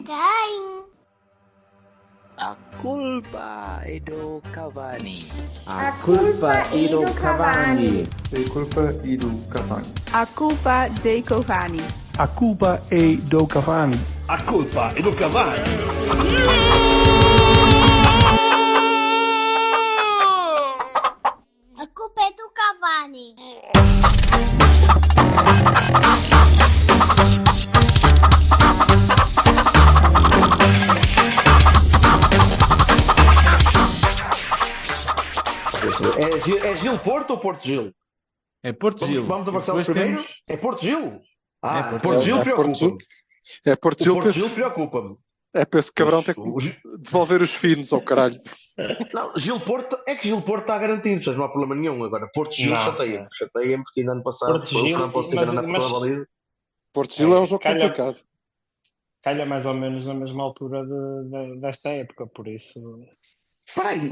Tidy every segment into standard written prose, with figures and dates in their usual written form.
Quem? A culpa è do Cavani. A culpa è do Cavani. A culpa è do Cavani. A culpa dei Cavani. A culpa è do Cavani. A culpa è do Cavani. A culpa é do Cavani. É Gil Porto ou Porto Gil? É Porto Gil. Vamos a Marcelo primeiro? É Porto Gil? Porto Gil preocupa-me. É Porto Gil, Porto Gil preocupa-me. É para esse cabrão ter que devolver os finos ao caralho. Não, Gil Porto, é que Gil Porto está garantido, não há problema nenhum. Agora, Porto Gil chateia-me porque ainda ano passado o Fran pode ser grande na baliza. Porto Gil é um jogo complicado. Calha mais ou menos na mesma altura desta época, por isso. Espera aí,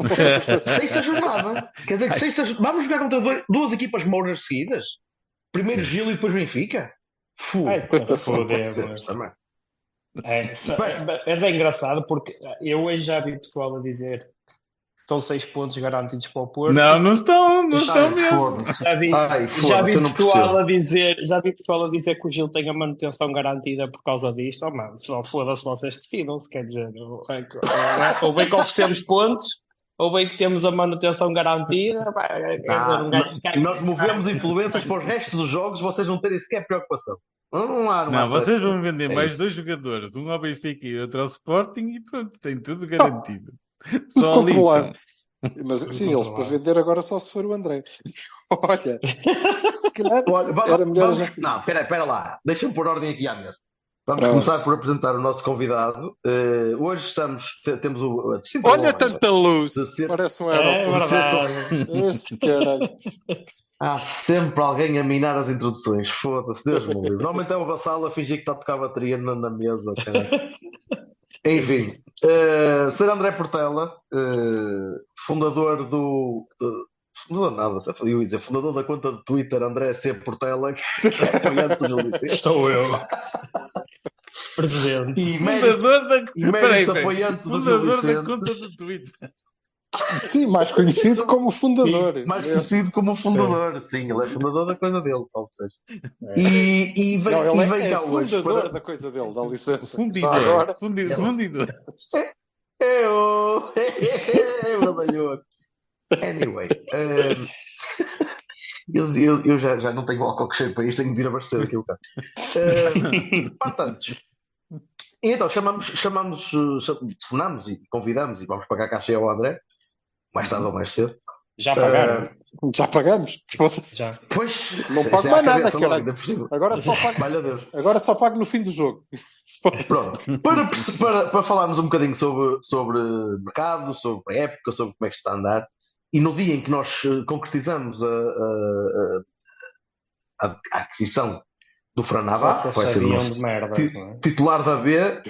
sexta jornada. Quer dizer que vamos jogar contra duas equipas mouras seguidas? Primeiro Gil e depois Benfica? É engraçado porque eu hoje já vi pessoal a dizer que estão 6 pontos garantidos para o Porto. Não estão mesmo. Já vi pessoal a dizer que o Gil tem a manutenção garantida por causa disto. Oh, mano, se não foda-se, vocês decidam-se, quer dizer, ou bem que oferecemos pontos, ou bem que temos a manutenção garantida. Nós movemos influências para os restos dos jogos, vocês não terem sequer preocupação. Não, vocês vão vender mais 2 jogadores, um ao Benfica e outro ao Sporting, e pronto, tem tudo garantido. Tudo controlado. Mas sim, eles para vender agora só se for o André. Olha, se calhar era melhor já. Não, espera lá, deixa-me pôr ordem aqui à mesa. Vamos começar por apresentar o nosso convidado. Hoje temos o. Olha tanta luz! Parece um aeroporto. Este caralho. Há sempre alguém a minar as introduções. Foda-se, Deus me livre. Normalmente é o Vassalo a fingir que está a tocar a bateria na mesa. Enfim, Sr. André Portela, fundador fundador da conta de Twitter André C. Portela, que é apoiante do Liceu. Sou eu. Presidente. E mérito apoiante do fundador da conta do Twitter. Sim, mais conhecido como fundador. Sim, mais conhecido como fundador, sim, ele é fundador da coisa dele, salve seja. E vem cá hoje. Fundador da coisa dele, dá licença. Fundidor. Anyway, eu já não tenho álcool que cheiro para isto, tenho de vir abastecer aqui o carro. Portanto, então telefonamos e convidamos e vamos pagar a caixa ao André, mais tarde ou mais cedo. Já pagaram? Já pagamos? Já. Pois, não pago mais nada, caralho. Agora só pago no fim do jogo. Pronto. Para falarmos um bocadinho sobre mercado, sobre a época, sobre como é que está a andar, e no dia em que nós concretizamos a aquisição do Fran Navarro, vai ser o nosso titular da B,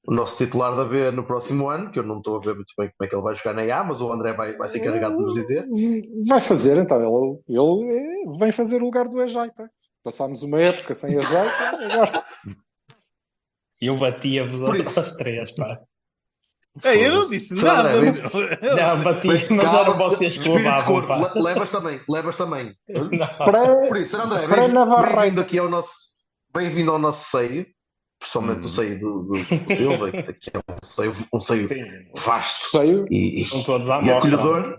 o nosso titular da B no próximo ano, que eu não estou a ver muito bem como é que ele vai jogar na A, mas o André vai ser encarregado de nos dizer. Vai fazer, então, ele vem fazer o lugar do Ejaita. Passámos uma época sem Ejaita, agora... Eu batia-vos aos 3, pá. Eu não disse nada. Não, bati, mas eram vocês que levavam, pá. Levas também. Por isso, André, bem-vindo ao nosso seio, principalmente o seio do Silva, que é um seio vasto e acolhedor.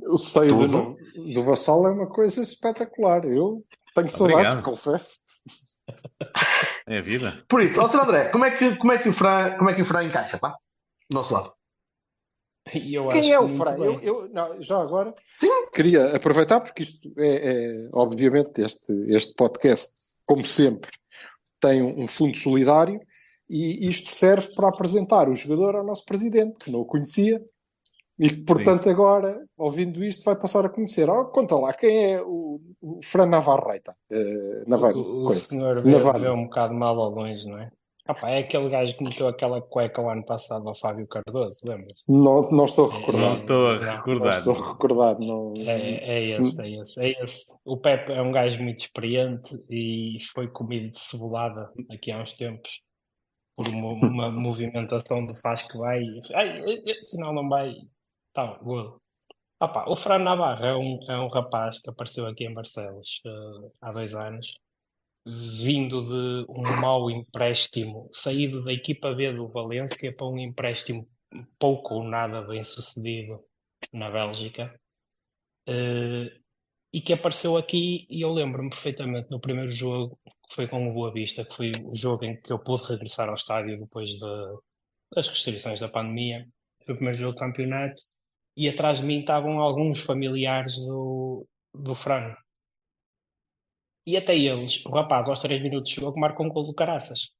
O seio do Vassal é uma coisa espetacular. Eu tenho saudades, confesso. É a vida. Por isso, Sr. André, como é que o Fran encaixa, pá? Do nosso lado. Quem é o Fran? Não, já agora queria aproveitar, porque isto é obviamente este podcast, como sempre, tem um fundo solidário e isto serve para apresentar o jogador ao nosso presidente, que não o conhecia e que, portanto, agora, ouvindo isto, vai passar a conhecer. Conta lá, quem é o Fran Navarrete? O senhor vê um bocado mal ao longe, não é? É aquele gajo que meteu aquela cueca o ano passado ao Fábio Cardoso, lembra-se? Não estou a recordar. Não estou a recordar. Não. É esse. O Pepe é um gajo muito experiente e foi comido de cebolada aqui há uns tempos. por uma movimentação de faz que vai, afinal não vai, tá, gol. O Fran Navarro é um rapaz que apareceu aqui em Barcelos há 2 anos, vindo de um mau empréstimo, saído da equipa B do Valência para um empréstimo pouco ou nada bem sucedido na Bélgica, e que apareceu aqui, e eu lembro-me perfeitamente no primeiro jogo, que foi com o Boa Vista, que foi o jogo em que eu pude regressar ao estádio depois das restrições da pandemia. Foi o primeiro jogo do campeonato, e atrás de mim estavam alguns familiares do Fran. E até eles, o rapaz aos 3 minutos de jogo marcou um gol do caraças.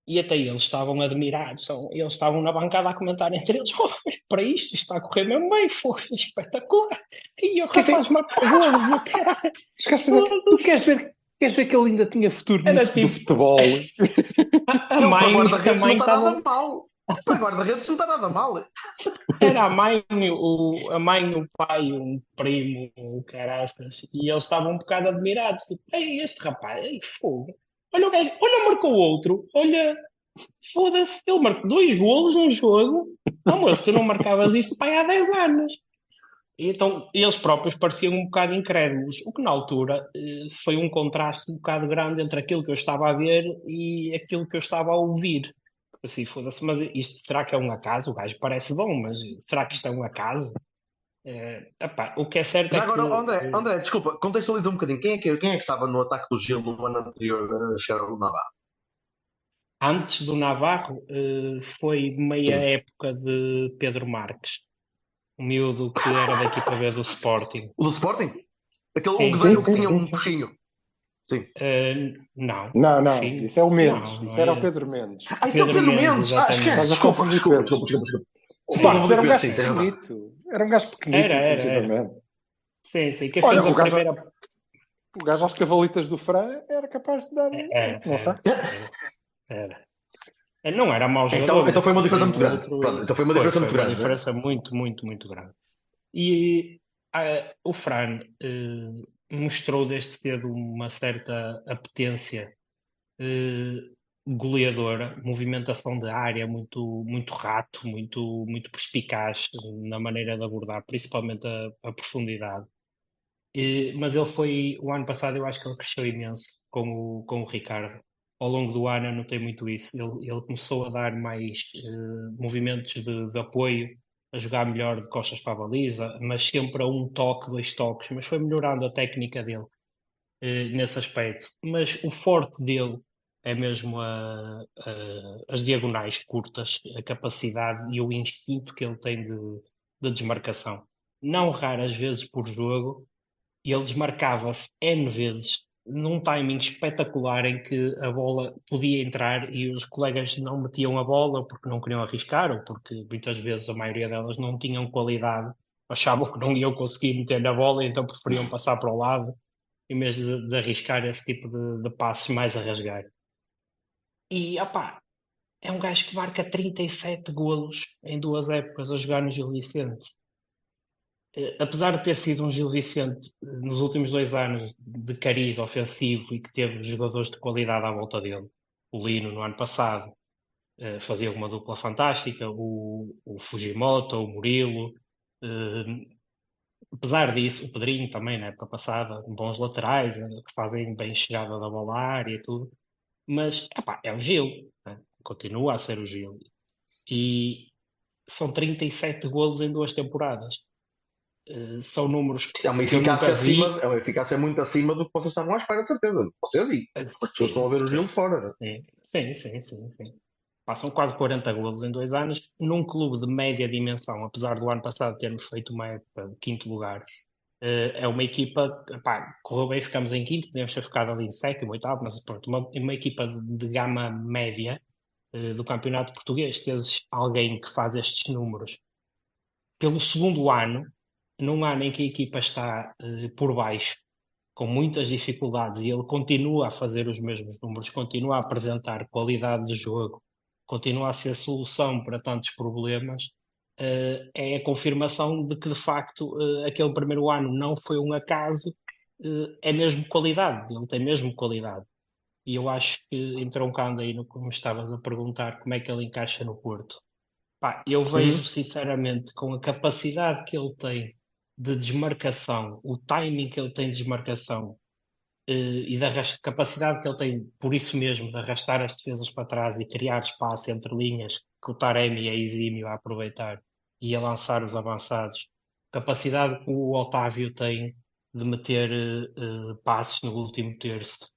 E até eles estavam admirados, eles estavam na bancada a comentar entre eles: "Oh, para isto está a correr mesmo bem, foi espetacular." E o rapaz marcou golos, o caralho. Tu queres ver que ele ainda tinha futuro Era nisso do tipo- futebol? A mãe guarda-redes não também está nada estava. mal. Para guarda-redes não está nada mal. Era a mãe, o pai, um primo, o caraças, e eles estavam um bocado admirados. Tipo: "Ei, este rapaz, ei, fogo. Olha o gajo, olha, marcou outro, olha, foda-se, ele marcou 2 golos num jogo. Não, moço, tu não marcavas isto pai há 10 anos." E então eles próprios pareciam um bocado incrédulos, o que na altura foi um contraste um bocado grande entre aquilo que eu estava a ver e aquilo que eu estava a ouvir. Assim, foda-se, mas isto será que é um acaso? O gajo parece bom, mas será que isto é um acaso? O que é certo Já é que agora, André, desculpa, contextualiza um bocadinho. Quem é que estava no ataque do Gil no ano anterior a chegar ao Navarro? antes do Navarro foi meia Sim. época de Pedro Marques, o miúdo que era da equipa B do Sporting. O do Sporting? Aquele Sim. Guedelho que Sim, tinha sim, um sim. puxinho. Sim. Não. Não, Sim. isso é o Mendes. Não, Isso era o é. Pedro Mendes. Isso é o Pedro Pedro Mendes, Mendes. exatamente. Esquece. Estás a Desculpa. confundir Pedros. Sim. Pá, mas era um gajo Sim, tem razão. pequenito. Era um gajo pequenito, Era. inclusivamente. Sim. Quem Olha, fez o a gajo- primeira. O gajo às cavalitas do Fran era capaz de dar. Não sei. Era. Não era mau jogador. Então foi uma diferença muito grande. Outro, Pronto, então foi uma diferença muito grande. Uma diferença muito, muito, muito grande. E o Fran mostrou desde cedo uma certa apetência goleadora, movimentação de área muito, muito rato, muito, muito perspicaz na maneira de abordar, principalmente a profundidade. Mas ele foi, o ano passado eu acho que ele cresceu imenso com o Ricardo. Ao longo do ano eu notei muito isso. Ele começou a dar mais movimentos de apoio, a jogar melhor de costas para a baliza, mas sempre a um toque, 2 toques, mas foi melhorando a técnica dele nesse aspecto. Mas o forte dele é mesmo as diagonais curtas, a capacidade e o instinto que ele tem de desmarcação. Não raras vezes por jogo, ele desmarcava-se N vezes num timing espetacular em que a bola podia entrar e os colegas não metiam a bola porque não queriam arriscar ou porque muitas vezes a maioria delas não tinham qualidade, achavam que não iam conseguir meter na bola e então preferiam passar para o lado em vez de arriscar esse tipo de passes mais a rasgar. E é um gajo que marca 37 golos em 2 épocas a jogar no Gil Vicente. Apesar de ter sido um Gil Vicente nos últimos 2 anos de cariz ofensivo e que teve jogadores de qualidade à volta dele, o Lino no ano passado fazia uma dupla fantástica, o Fujimoto, o Murilo, apesar disso, o Pedrinho também na época passada, bons laterais, que fazem bem chegada da bola à área e tudo, mas é o Gil, né? Continua a ser o Gil. E são 37 golos em 2 temporadas. São números que É uma eu nunca vi. é uma eficácia muito acima do que vocês estavam à espera, de certeza. Vocês e as pessoas estão a ver o Gil de fora. Sim. Passam quase 40 golos em 2 anos num clube de média dimensão, apesar do ano passado termos feito uma época de 5º lugar. É uma equipa, correu bem, ficamos em 5º, podemos ter ficado ali em 7º, 8º, mas pronto, uma equipa de gama média do campeonato português. Tens alguém que faz estes números pelo 2º ano, num ano em que a equipa está por baixo, com muitas dificuldades, e ele continua a fazer os mesmos números, continua a apresentar qualidade de jogo, continua a ser solução para tantos problemas, é a confirmação de que, de facto, aquele primeiro ano não foi um acaso, é mesmo qualidade, ele tem mesmo qualidade. E eu acho que, entroncando aí no que me estavas a perguntar, como é que ele encaixa no Porto. Pá, eu vejo sinceramente com a capacidade que ele tem de desmarcação, o timing que ele tem de desmarcação e da capacidade que ele tem, por isso mesmo, de arrastar as defesas para trás e criar espaço entre linhas, que o Taremi é exímio a aproveitar e a lançar os avançados. Capacidade que o Otávio tem de meter passes no último terço.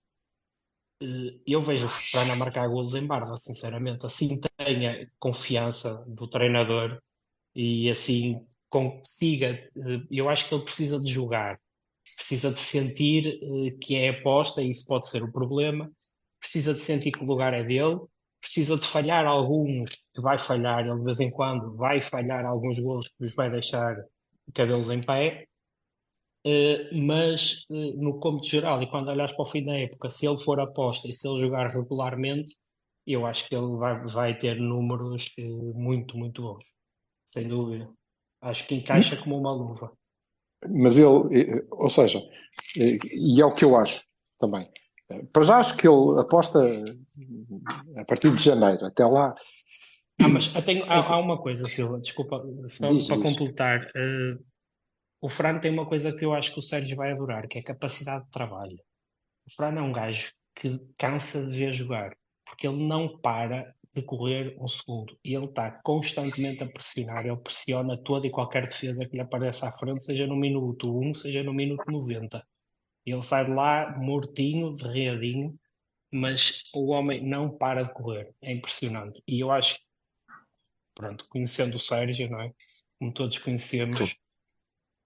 Eu vejo o Fran a marcar golos em Barva, sinceramente. Assim tenha confiança do treinador e assim consiga. Eu acho que ele precisa de jogar, precisa de sentir que é aposta, e isso pode ser o problema. Precisa de sentir que o lugar é dele, precisa de falhar alguns, que vai falhar, ele de vez em quando vai falhar alguns golos que lhes vai deixar cabelos em pé. Mas no cômputo geral, e quando olhas para o fim da época, se ele for aposta e se ele jogar regularmente, eu acho que ele vai ter números muito, muito bons, sem dúvida. Acho que encaixa como uma luva. Mas ele, ou seja, e é o que eu acho também. Para já acho que ele aposta a partir de janeiro, até lá. Mas há uma coisa, Silva, desculpa, só para completar. O Fran tem uma coisa que eu acho que o Sérgio vai adorar, que é a capacidade de trabalho. O Fran é um gajo que cansa de ver jogar, porque ele não para de correr um segundo. E ele está constantemente a pressionar, ele pressiona toda e qualquer defesa que lhe apareça à frente, seja no minuto 1, seja no minuto 90. Ele sai de lá mortinho, derreadinho, mas o homem não para de correr. É impressionante. E eu acho, pronto, conhecendo o Sérgio, não é? Como todos conhecemos,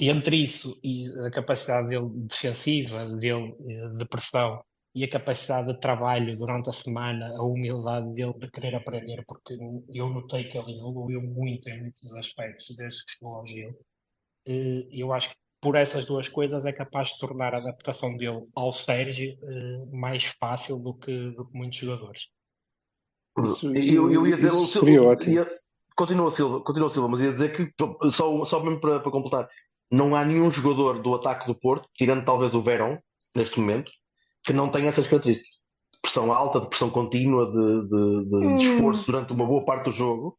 e entre isso e a capacidade dele defensiva, dele de pressão e a capacidade de trabalho durante a semana, a humildade dele de querer aprender, porque eu notei que ele evoluiu muito em muitos aspectos desde que chegou ao Gil. Eu acho que por essas duas coisas é capaz de tornar a adaptação dele ao Sérgio mais fácil do que muitos jogadores. Eu ia dizer, seria ótimo. Continua Silva, mas ia dizer que, só mesmo para completar, não há nenhum jogador do ataque do Porto, tirando talvez o Verón, neste momento, que não tenha essas características. De pressão alta, de pressão contínua, de esforço durante uma boa parte do jogo.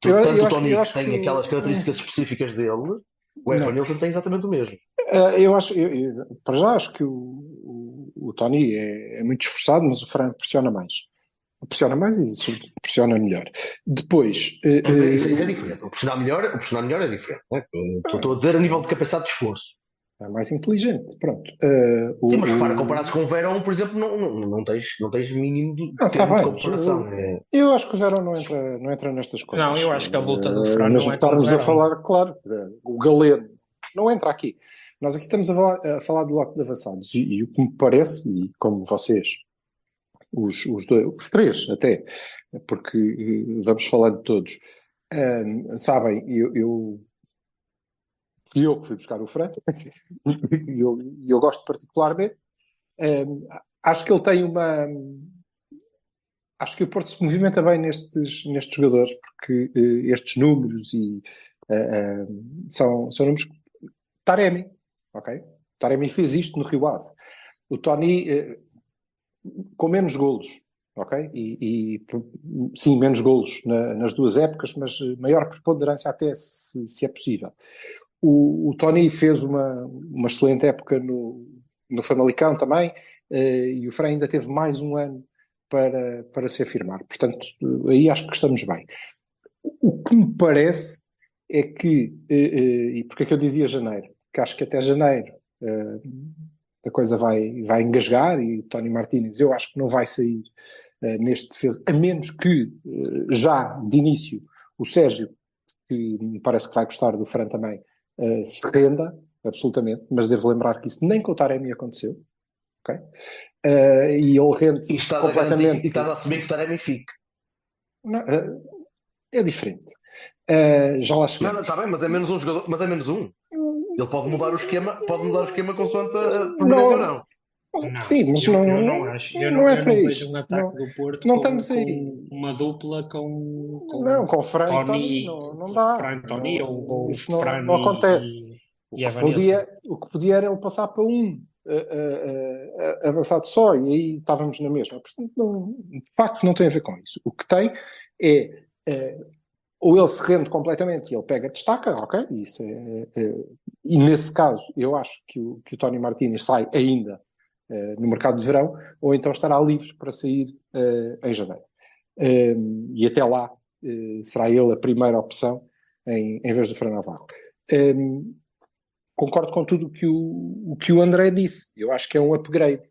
Tanto o Tony que tem aquelas características específicas dele, o Evanilson tem exatamente o mesmo. Para já acho que o Tony é muito esforçado, mas o Fran pressiona mais. Pressiona mais e pressiona melhor. Depois. Isso é diferente. O pressionar melhor é diferente. Estou a dizer a nível de capacidade de esforço. É mais inteligente, pronto. Sim, mas repara, comparados com o Verón, por exemplo, não tens mínimo de comparação. Eu acho que o Verón não entra nestas coisas. Não, eu acho que a luta do Fran não é estarmos a falar, claro, o Galeno não entra aqui. Nós aqui estamos a falar do bloco de avançados e o que me parece, e como vocês, os três até, porque vamos falar de todos, sabem, fui eu que fui buscar o Fran e eu gosto particularmente. Acho que ele tem acho que o Porto se movimenta bem nestes jogadores, porque estes números são números. Taremi, ok? Taremi fez isto no Rio Ave. O Tony com menos golos, ok? Sim, menos golos nas duas épocas, mas maior preponderância até se é possível. O Tony fez uma excelente época no Famalicão também, e o Fran ainda teve mais um ano para se afirmar. Portanto, aí acho que estamos bem. O que me parece é que, e porque é que eu dizia janeiro? Que acho que até janeiro a coisa vai engasgar, e o Tony Martínez eu acho que não vai sair neste defesa, a menos que já de início o Sérgio, que me parece que vai gostar do Fran também, se renda, absolutamente, mas devo lembrar que isso nem com o Taremi aconteceu, ok? E ele rende-se completamente. E estás a assumir que o Taremi fique. Não, é diferente. Já lá chegamos. Não, está bem, mas é menos um jogador, mas é menos um. Ele pode mudar o esquema consoante a permanência ou não. Sim, mas eu não acho. Eu não é para vejo isso. um ataque do Porto não estamos aí. com uma dupla com com Fran Tony, não dá. Fran Tony ou isso Fran não acontece. e Evanilson. O que podia era ele passar para um avançado só, e aí estávamos na mesma. Portanto, de facto, não tem a ver com isso. O que tem é, ou ele se rende completamente e ele pega, destaca, ok, isso e nesse caso, eu acho que o Tony Martínez sai ainda no mercado de verão, ou então estará livre para sair em janeiro. E até lá será ele a primeira opção em vez do Fran Navarro. Concordo com tudo o que o André disse. Eu acho que é um upgrade.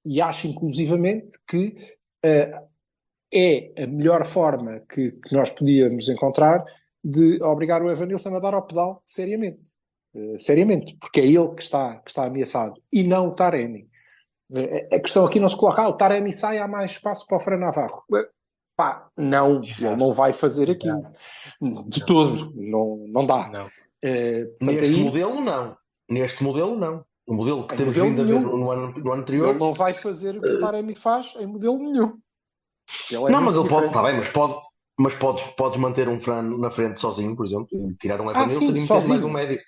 E acho, inclusivamente, que é a melhor forma que nós podíamos encontrar de obrigar o Evanilson a dar ao pedal seriamente. Seriamente. Porque é ele que está ameaçado. E não o Taremi. A questão aqui não se coloca, o Taremi sai, há mais espaço para o Fran Navarro. Pá, não. Ele não vai fazer aquilo. De todo. Não dá. Não. Neste modelo, não. O modelo que temos vindo a ver no ano anterior. Ele não vai fazer o que o Taremi faz em modelo nenhum. Mas ele pode, está bem, mas podes manter um Fran na frente sozinho, por exemplo, e tirar um Evanilson e meter mais um médio.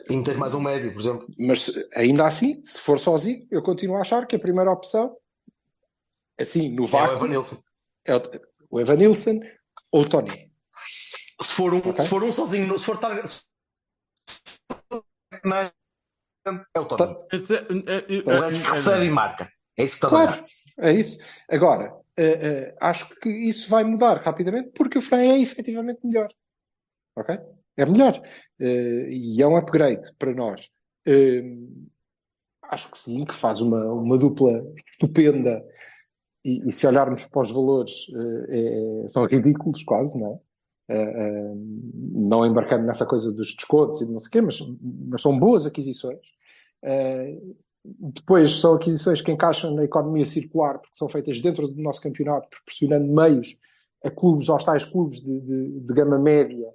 E meter mais um médio, por exemplo. Mas ainda assim, se for sozinho, eu continuo a achar que a primeira opção, assim, no vácuo, é o Evanilson. É o Evanilson ou o Tony. Se for um sozinho, se for é o Tony. O resto recebe e marca. É isso que está a dar. É isso. Agora, acho que isso vai mudar rapidamente porque o Fran é efetivamente melhor. Ok? É melhor. E é um upgrade para nós. Acho que sim, que faz uma dupla estupenda. E se olharmos para os valores, são ridículos quase, não é? Não embarcando nessa coisa dos descontos e não sei o quê, mas são boas aquisições. Depois são aquisições que encaixam na economia circular, porque são feitas dentro do nosso campeonato, proporcionando meios a clubes, aos tais clubes de gama média,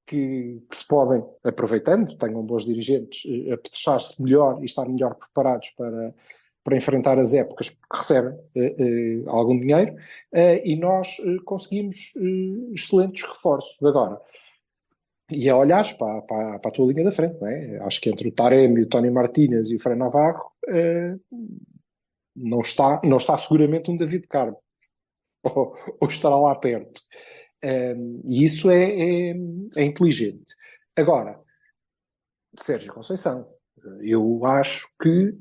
que se podem, aproveitando, tenham bons dirigentes, apetrechar-se melhor e estar melhor preparados para enfrentar as épocas que recebem algum dinheiro, e nós conseguimos excelentes reforços. Agora, e a olhares para a tua linha da frente, não é? Acho que entre o Taremi, o Tony Martínez e o Fran Navarro não está seguramente um David Carmo, ou estará lá perto. E isso é inteligente. Agora, Sérgio Conceição, eu acho que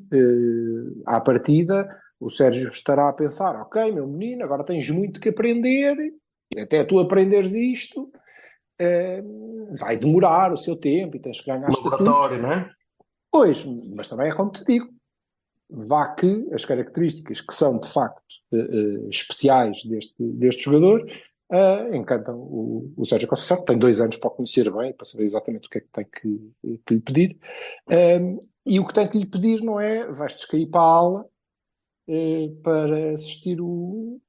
à partida o Sérgio estará a pensar, ok, meu menino, agora tens muito que aprender, e até tu aprenderes isto vai demorar o seu tempo e tens que ganhar laboratório, não é? Pois, mas também é como te digo, vá que as características que são de facto especiais deste jogador encantam o Sérgio Conceição, que tem 2 anos para o conhecer bem, para saber exatamente o que é que tem que lhe pedir. E o que tem que lhe pedir não é vais-te cair para a aula para assistir o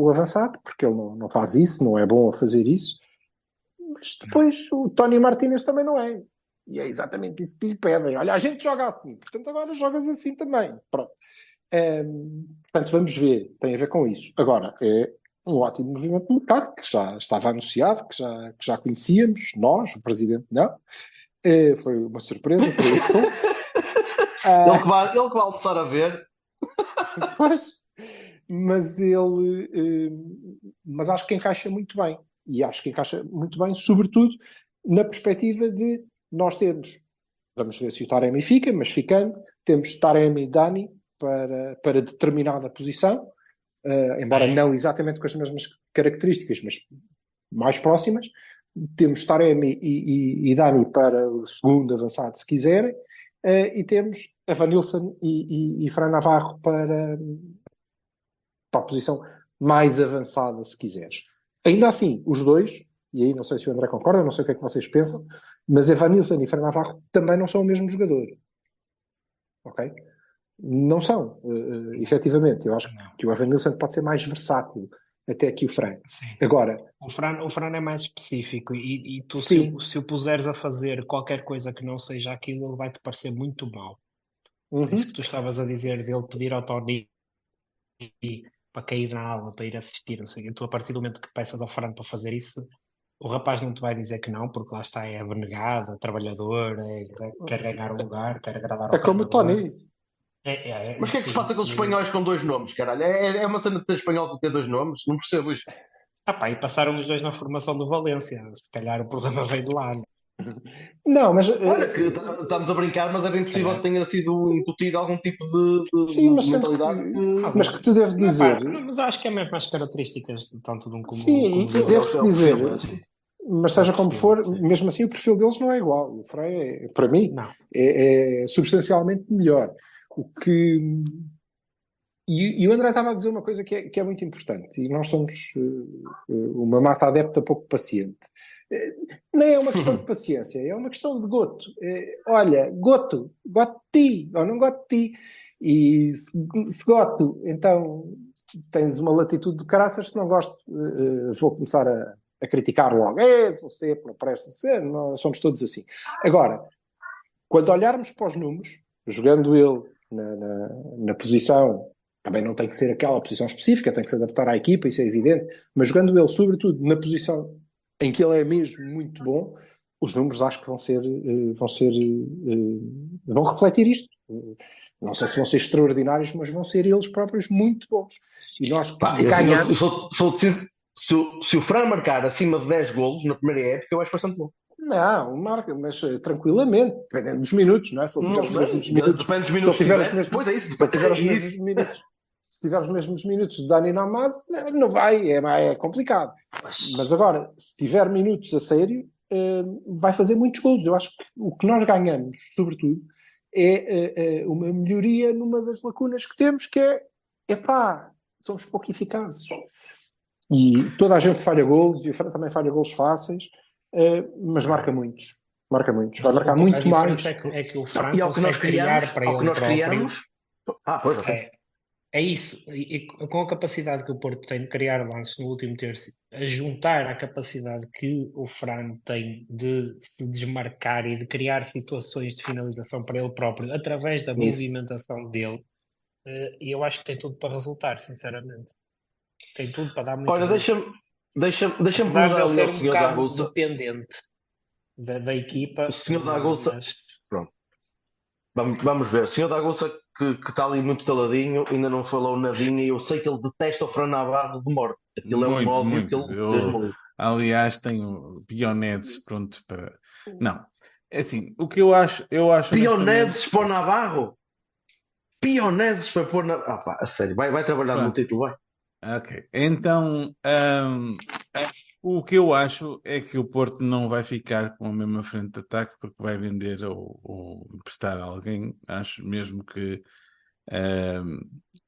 avançado, porque ele não faz isso, não é bom a fazer isso. Mas depois o Tony Martínez também não é. E é exatamente isso que lhe pedem. Olha, a gente joga assim, portanto agora jogas assim também. Pronto. Portanto, vamos ver. Tem a ver com isso. Agora, é um ótimo movimento de mercado, que já estava anunciado, que já conhecíamos, nós, o Presidente não. Foi uma surpresa para ele. Ele que vai almoçar a ver. Pois, mas mas acho que encaixa muito bem. E acho que encaixa muito bem, sobretudo, na perspectiva de nós termos, vamos ver se o Taremi fica, mas ficando, temos Taremi e Dani para determinada posição, embora não exatamente com as mesmas características, mas mais próximas. Temos Taremi e Dani para o segundo avançado, se quiserem, e temos Evanilson e Fran Navarro para a posição mais avançada, se quiseres. Ainda assim, os dois, e aí não sei se o André concorda, não sei o que é que vocês pensam, mas Evanilson e Fran Navarro também não são o mesmo jogador. Ok? Não são, efetivamente. Eu acho que o Evanilson pode ser mais versátil até que o Fran. Sim. Agora, o Fran é mais específico e tu se o puseres a fazer qualquer coisa que não seja aquilo, ele vai-te parecer muito mal. Isso que tu estavas a dizer dele pedir ao Tony para cair na aula, para ir assistir, não sei. Tu, a partir do momento que peças ao Fran para fazer isso, o rapaz não te vai dizer que não, porque lá está, é abnegado, é trabalhador, quer ganhar um lugar, quer agradar ao como o Tony. Mas o que é que se passa com os espanhóis com 2 nomes, caralho? É uma cena de ser espanhol que tem 2 nomes? Não percebo isto. E passaram os dois na formação do Valência. Se calhar o problema veio de lá. Não, mas Olha, que estamos a brincar, mas era impossível que tenha sido incutido algum tipo de sim, mas mentalidade. mas que tu deves dizer. Mas acho que é mesmo as características tanto de um como Sim, como e deves dizer. Sim. Mas seja como for, sim. mesmo assim o perfil deles não é igual. O Frei, para mim, Não. é substancialmente melhor. O que... E o André estava a dizer uma coisa que é muito importante, e nós somos uma massa adepta pouco paciente. Nem é uma questão de paciência, é uma questão de gosto. Olha, gosto de ti, ou não gosto de ti. E se gosto, então tens uma latitude de caraças, se não gosto, vou começar a criticar logo. Sou sempre, não presta a ser, nós somos todos assim. Agora, quando olharmos para os números, jogando ele na posição, também não tem que ser aquela posição específica, tem que se adaptar à equipa, isso é evidente, mas jogando ele, sobretudo, na posição em que ele é mesmo muito bom, os números acho que vão refletir isto. Não sei se vão ser extraordinários, mas vão ser eles próprios muito bons. E nós ganhamos... Se o Fran marcar acima de 10 golos na primeira época, eu acho bastante bom. Não, marca, mas tranquilamente, dependendo dos minutos, não é? Se ele tiver os mesmos minutos. Depende dos minutos Se que ele tiver. Pois é isso. Se tiver os mesmos minutos. Se tiver os mesmos minutos de Dani Namaz, não vai, é complicado. Mas agora, se tiver minutos a sério, vai fazer muitos golos. Eu acho que o que nós ganhamos, sobretudo, é uma melhoria numa das lacunas que temos, que somos pouco eficazes. E toda a gente falha golos, e o Fran também falha golos fáceis, mas marca muitos. Vai marcar muito mais. É que o Fran consegue criar para ele próprio. Pois, É isso, e com a capacidade que o Porto tem de criar lances no último terço, a juntar a capacidade que o Fran tem de se desmarcar e de criar situações de finalização para ele próprio, através da movimentação dele, e eu acho que tem tudo para resultar, sinceramente. Tem tudo para dar muito. Olha, deixa-me perguntar ali ao senhor da Aguça. Dependente da equipa. O senhor da Aguça, pronto. Vamos ver. O senhor da Aguça que está ali muito caladinho, ainda não falou nadinha, e eu sei que ele detesta o Fran Navarro de morte. Aquilo é um óbvio que ele... Aliás, tenho Pioneses pronto para... Não, é assim, o que eu acho Pioneses para o Navarro? Pioneses para pôr na... a sério, vai trabalhar no título, vai. Ok, então o que eu acho é que o Porto não vai ficar com a mesma frente de ataque porque vai vender ou emprestar a alguém. Acho mesmo que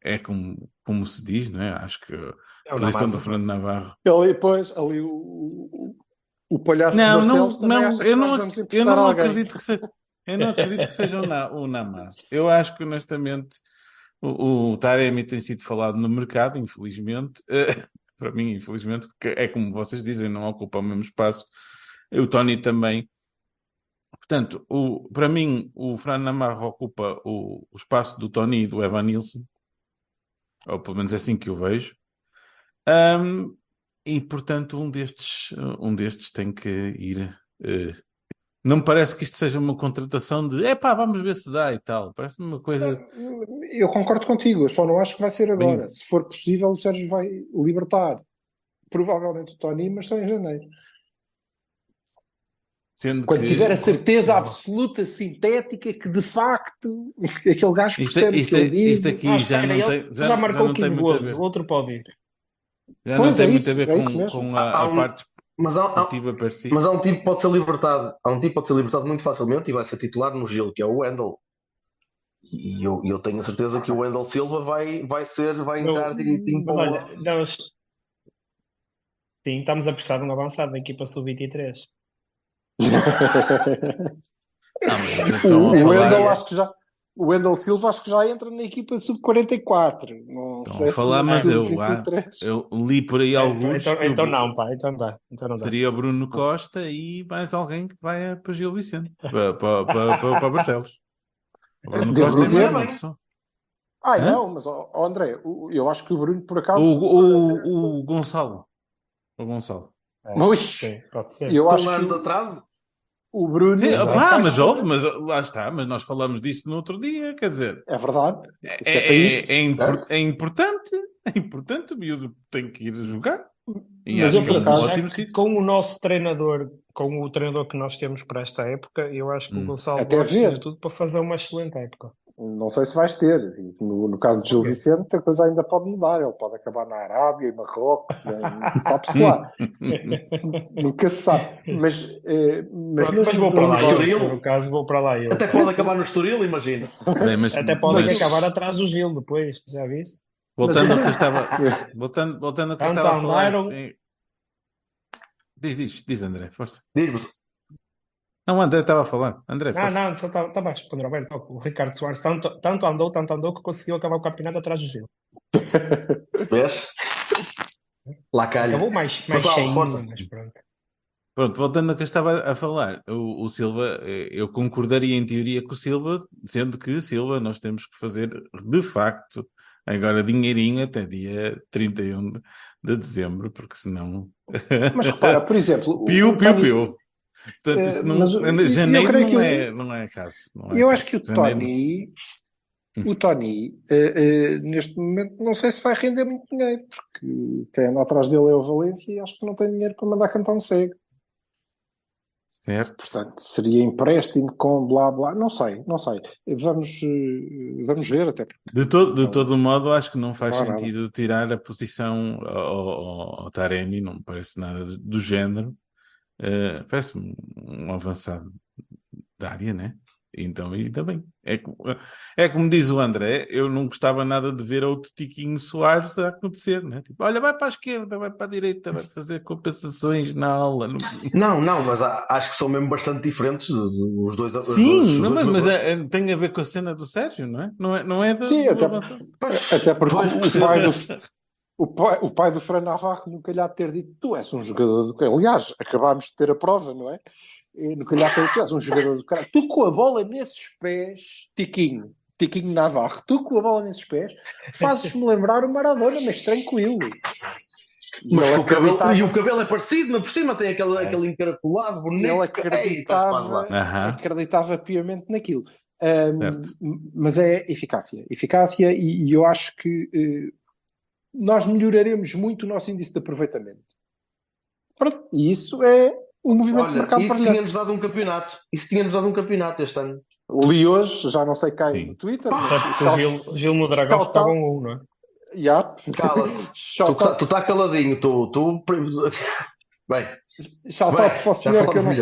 é como se diz, não é? Acho que a posição do Fernando Navarro. Ali o palhaço não, de Barcelos eu não acredito que seja o Namaz. Eu acho que honestamente o Taremi tem sido falado no mercado, infelizmente. Para mim, infelizmente, porque é como vocês dizem, não ocupa o mesmo espaço. O Tony também. Portanto, para mim, o Fran Navarro ocupa o espaço do Tony e do Evan Nilsson. Ou pelo menos é assim que eu vejo. E, portanto, um destes tem que ir... Não me parece que isto seja uma contratação de vamos ver se dá e tal. Parece-me uma coisa... Eu concordo contigo, eu só não acho que vai ser agora. Bem, se for possível, o Sérgio vai libertar provavelmente o Tony, mas só em janeiro. Quando tiver a certeza absoluta, sintética, que de facto aquele gajo percebe o que ele diz. Isto aqui já marcou 15 gols, o outro pode ir. Já não tem muito a ver com a parte... Mas há um tipo que pode ser libertado. Há um tipo que pode ser libertado muito facilmente e vai ser titular no Gil, que é o Wendel. E eu tenho a certeza que o Wendel Silva vai entrar direitinho para o lado. Sim, estamos a precisar de um avançado da equipa sub-23. O Wendel Silva acho que já entra na equipa sub-44. Não sei se mas eu li por aí alguns. Então não dá. Seria o Bruno Costa e mais alguém que vai para Gil Vicente, para Barcelos. O Bruno Costa é uma pessoa. Não, mas André, eu acho que o Bruno por acaso. O Gonçalo. Sim, pode ser. Eu acho ano de atraso? O Bruno... Sim, mas lá está, mas nós falamos disso no outro dia, quer dizer... É verdade. É importante, o miúdo tem que ir jogar. E mas acho que é um ótimo sítio. Com o nosso treinador, com o treinador que nós temos para esta época, eu acho que o Gonçalo até Borges tem tudo para fazer uma excelente época. Não sei se vais ter. No caso de Gil Vicente, a coisa ainda pode mudar. Ele pode acabar na Arábia, em Marrocos, sabe-se lá. Nunca se sabe. Mas vou para lá. No caso, vou para lá. Até pode acabar no Estoril, imagina. Até pode acabar atrás do Gil depois, já viste? Voltando ao que eu estava a falar. Diz André, força. Diz-me. Não, o André estava a falar. André, força. Não, só estava a responder ao velho. O Ricardo Soares tanto andou que conseguiu acabar o campeonato atrás do Gil. Vês? Lá calha. Acabou mais cheio, mas pronto. Pronto, voltando ao que eu estava a falar, o Silva, eu concordaria em teoria com o Silva, sendo que Silva nós temos que fazer de facto agora dinheirinho até dia 31 de dezembro, porque senão... Mas repara, por exemplo... Piu. Portanto, isso janeiro não é caso. Eu acho que o Tony, neste momento, não sei se vai render muito dinheiro, porque quem anda atrás dele é o Valência e acho que não tem dinheiro para mandar cantar um cego. Certo. Portanto, seria empréstimo com blá blá, não sei. Vamos ver até. De todo modo, acho que não faz sentido tirar a posição ao Taremi, não me parece nada do género. Parece-me um avançado da área, né? Então, ainda bem. É como diz o André, eu não gostava nada de ver outro Tiquinho Soares a acontecer, né? Tipo, olha, vai para a esquerda, vai para a direita, vai fazer compensações na aula. Não, mas acho que são mesmo bastante diferentes os dois. Sim, mas tem a ver com a cena do Sérgio, não é? Não é Sim, até porque o pai do Fran Navarro nunca lhe há de ter dito: tu és um jogador do... Aliás, acabámos de ter a prova, não é? Nunca lhe há de ter dito: tu és um jogador do caralho. Tu com a bola nesses pés, Tiquinho Navarro, tu com a bola nesses pés, fazes-me lembrar o Maradona, mas tranquilo. Mas o cabelo é parecido, mas por cima tem aquele encaracolado bonito. Ele acreditava piamente naquilo. Mas é eficácia e eu acho que nós melhoraremos muito o nosso índice de aproveitamento. Pronto, e isso é um movimento de mercado. Isso tínhamos dado um campeonato este ano. Li hoje, já não sei quem no Twitter. O Gil no Dragão estava 1-1, não é? Cala-te. Tu está caladinho. Bem. Shout-out para o senhor que eu não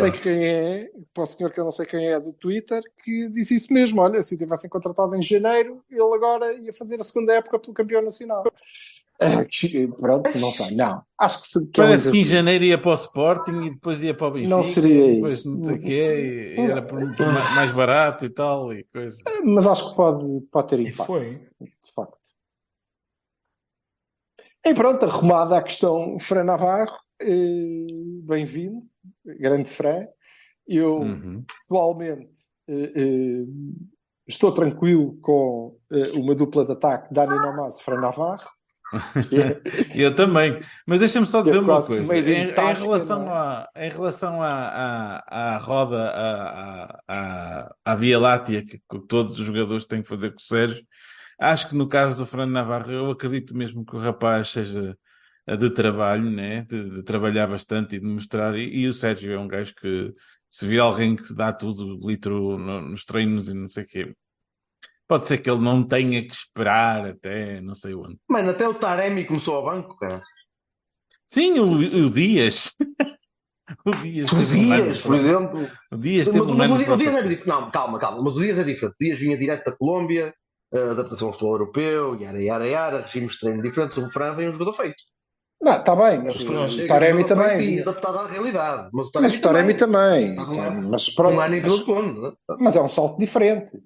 sei quem é, do Twitter, que disse isso mesmo. Olha, se o tivessem contratado em janeiro, ele agora ia fazer a segunda época pelo campeão nacional. Pronto, não sei. Não. Acho que parece que em janeiro ia para o Sporting e depois ia para o Benfica. Não seria depois isso. Não sei o quê, era mais barato e tal e coisa. Mas acho que pode ter impacto. Foi. De facto. E pronto, arrumada a questão Fran Navarro, bem-vindo, grande Fran. Eu, atualmente, estou tranquilo com uma dupla de ataque, Dani Namaz e Fran Navarro. Eu também. Mas deixa-me só dizer uma coisa. Em relação à roda, à Via Láctea que todos os jogadores têm que fazer com o Sérgio, acho que no caso do Fernando Navarro, eu acredito mesmo que o rapaz seja de trabalho, né? de trabalhar bastante e de mostrar. E o Sérgio é um gajo que, se vê alguém que dá tudo, litro nos treinos e não sei o quê, pode ser que ele não tenha que esperar até não sei onde. Mano, até o Taremi começou ao banco, cara. Sim, o Dias. O Dias, por exemplo. O Dias teve mas o Dias é diferente. Não, calma. Mas o Dias é diferente. O Dias vinha direto da Colômbia, adaptação ao futebol europeu, yara, regimes de treino diferentes. O Fran vem um jogador feito. Não, está bem, mas o Taremi também. Adaptado à realidade. Mas o Taremi também. Mas é um salto diferente.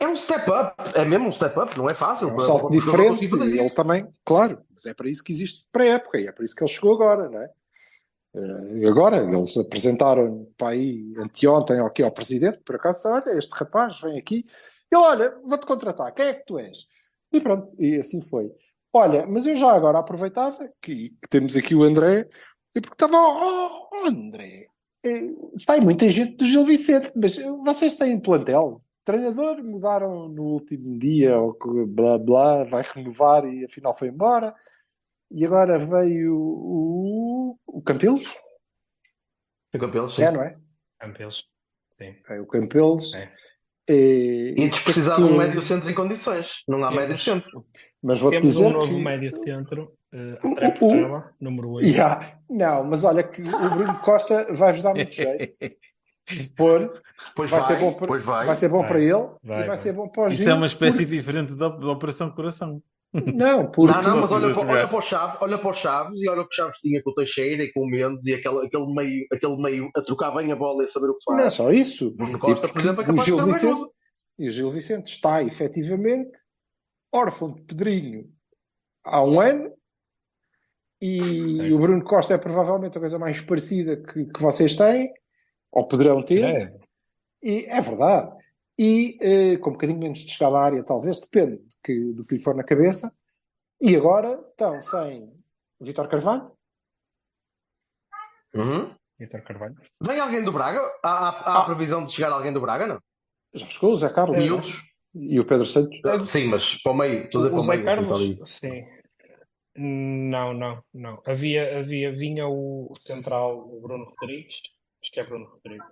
É um step up, é mesmo um step up, não é fácil. É um salto diferente, e ele também, claro, mas é para isso que existe pré-época, e é para isso que ele chegou agora, não é? Agora, eles apresentaram para aí anteontem aqui ao presidente, por acaso, olha, este rapaz vem aqui, ele, olha, vou-te contratar, quem é que tu és? E pronto, e assim foi. Olha, mas eu já agora aproveitava que temos aqui o André, e porque estava, André, Sai muita gente do Gil Vicente, mas vocês têm plantel? Treinador mudaram no último dia, ou blá blá, vai renovar e afinal foi embora. E agora veio o Campelos? O Campelos, sim. É, não é? Campelos, sim. É o Campelos. É. E eles precisavam de um médio centro em condições. Não há médio centro. Mas vou-te Temos dizer um novo que... médio centro, André Portela, número 8. Não, mas olha que o Bruno Costa vai-vos dar muito jeito. Vai ser bom para ele e vai ser bom para o Gil. Isso é uma espécie diferente da Operação Coração. Não, porque... Não, mas olha para o Chaves e olha o que o Chaves tinha com o Teixeira e com o Mendes e aquele meio a trocar bem a bola e a saber o que faz. Não é só isso. Bruno Costa, por exemplo, é capaz de ser um. E o Gil Vicente está, efetivamente, órfão de Pedrinho há um ano e o Bruno Costa é provavelmente a coisa mais parecida que vocês têm, ou poderão ter. E é verdade. E com um bocadinho menos de chegada à área, talvez, depende do que lhe for na cabeça. E agora estão sem Vítor Carvalho. Vítor Carvalho. Vem alguém do Braga? Há previsão de chegar alguém do Braga, não? Já chegou o Zé Carlos. Miúdos. E o Pedro Santos. Sim, mas para o meio. Estou a dizer para o meio. Zé Carlos, sim. Não. Vinha o central, o Bruno Rodrigues. Acho que é Bruno Rodrigues.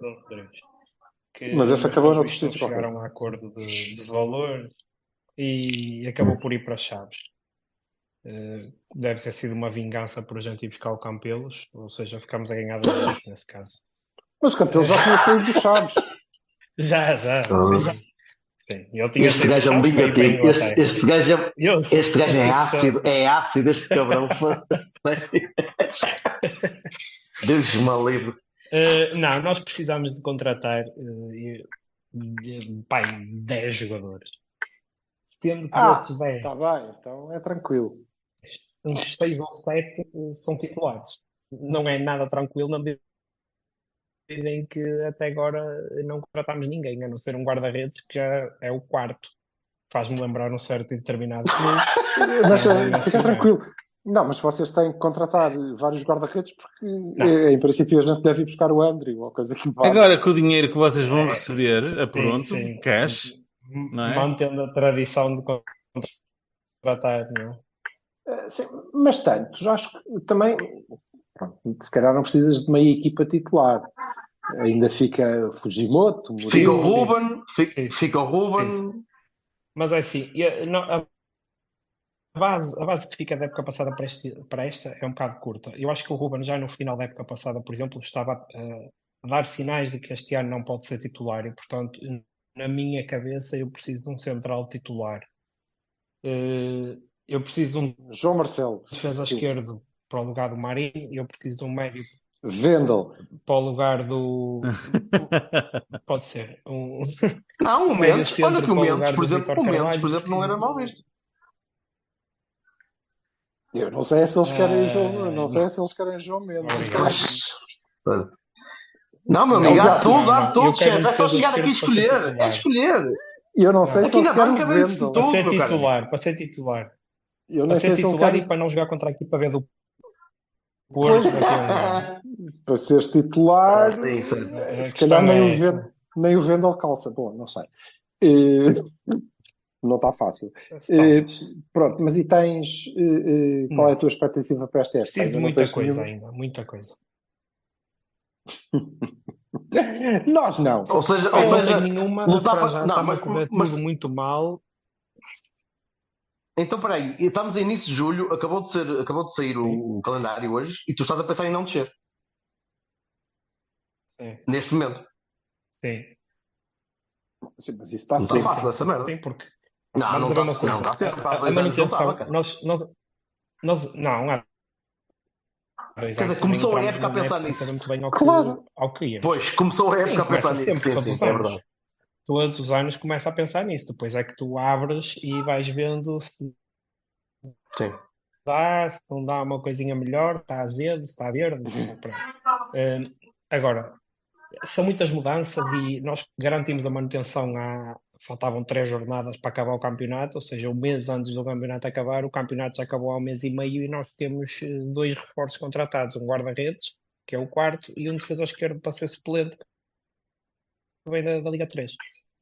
Mas esse acabou no distrito. Chegaram a um acordo de valor e acabou por ir para Chaves. Deve ter sido uma vingança por a gente ir buscar o Campelos, ou seja, ficamos a ganhar 2 nesse caso. Mas o Campelos já tinha saído dos Chaves. Já. Sim. Este gajo é um vingativo. Este gajo é ácido. É ácido este cabrão. Deus-me livre. Não, nós precisamos de contratar 10 jogadores. Sendo que esses 10, está bem, então é tranquilo. uns 6 ou 7 são titulares. Não é nada tranquilo na medida em que até agora não contratámos ninguém, a não ser um guarda-redes que já é o quarto. Faz-me lembrar um certo e determinado clube. Mas fica tranquilo. Não, mas vocês têm que contratar vários guarda-redes porque em princípio a gente deve ir buscar o Andrew ou coisa que vale. Agora com o dinheiro que vocês vão receber, sim. Cash, não é? Mantendo a tradição de contratar, não é? Sim, mas tantos, acho que também se calhar não precisas de meia equipa titular. Ainda fica Fujimoto, Murilo, fica o Ruben. Sim. Mas é assim, a base que fica da época passada para esta é um bocado curta. Eu acho que o Ruben já no final da época passada, por exemplo, estava a dar sinais de que este ano não pode ser titular e, portanto, na minha cabeça eu preciso de um central titular. Eu preciso de um João Marcelo, defesa esquerdo para o lugar do Marinho, eu preciso de um médio Vendel para o lugar do... Pode ser. Um Mendes. Olha que o Mendes, por exemplo, não era mal visto. Eu não sei se eles querem João Mendes. Não, meu amigo, há tudo, chefe. É só chegar aqui e escolher. É escolher. Eu não sei se ele quer Vendel. Para ser titular. Eu não sei se ele quer... e para não jogar contra a equipa B do Porto. Para seres titular, se calhar nem o Vendel calça. Bom, não sei. Não está fácil. Pronto, mas e tens... qual é a tua expectativa para esta época? Preciso de muita coisa ainda, muita coisa. Nós não. Ou seja nenhuma, está a correr tudo muito mal. Então, peraí, estamos em início de julho, acabou de sair o calendário hoje e tu estás a pensar em não descer. Sim. Neste momento. Sim. Sim, mas isso está não está fácil essa merda. Sim, porque... Não está certo. A manutenção... Não há... Quer dizer, começou a época a pensar nisso. Claro. Ao que íamos. Pois, começou a época a pensar nisso. Sim, é verdade. Todos os anos começa a pensar nisso. Depois é que tu abres e vais vendo se dá, se não dá uma coisinha melhor, está azedo, se está verde. Agora, são muitas mudanças e nós garantimos a manutenção faltavam 3 jornadas para acabar o campeonato, ou seja, um mês antes do campeonato acabar, o campeonato já acabou há um mês e meio e nós temos 2 reforços contratados, um guarda-redes que é o quarto, e um defesa esquerdo para ser suplente, que vem da Liga 3.